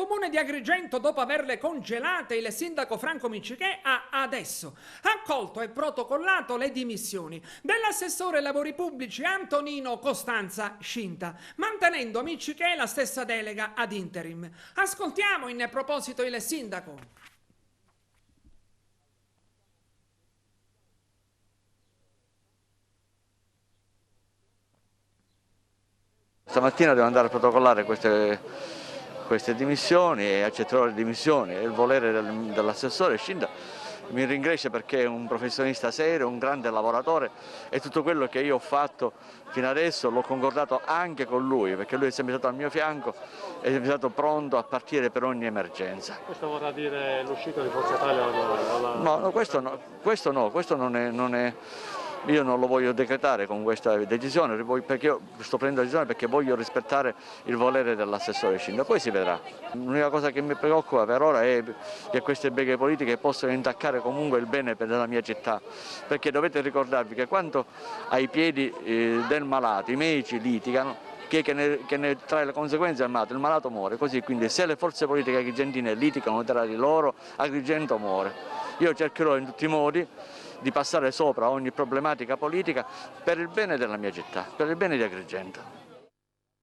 comune di Agrigento, dopo averle congelate, il sindaco Franco Miccichè ha adesso accolto e protocollato le dimissioni dell'assessore ai lavori pubblici Antonino Costanza Scinta, mantenendo Miccichè la stessa delega ad interim. Ascoltiamo in proposito il sindaco. Stamattina devo andare a protocollare queste dimissioni e accetterò le dimissioni. È il volere dell'assessore Scinda. Mi ringrazio perché è un professionista serio, un grande lavoratore e tutto quello che io ho fatto fino adesso l'ho concordato anche con lui, perché lui è sempre stato al mio fianco e è sempre stato pronto a partire per ogni emergenza. Questo vorrà dire l'uscita di Forza Italia No, questo non è. Io non lo voglio decretare con questa decisione, perché io sto prendendo la decisione perché voglio rispettare il volere dell'assessore Scinda, poi si vedrà. L'unica cosa che mi preoccupa per ora è che queste beghe politiche possano intaccare comunque il bene della mia città, perché dovete ricordarvi che quando ai piedi del malato i medici litigano, che ne trae le conseguenze al malato, il malato muore, così quindi se le forze politiche agrigentine litigano tra di loro, Agrigento muore. Io cercherò in tutti i modi di passare sopra ogni problematica politica per il bene della mia città, per il bene di Agrigento.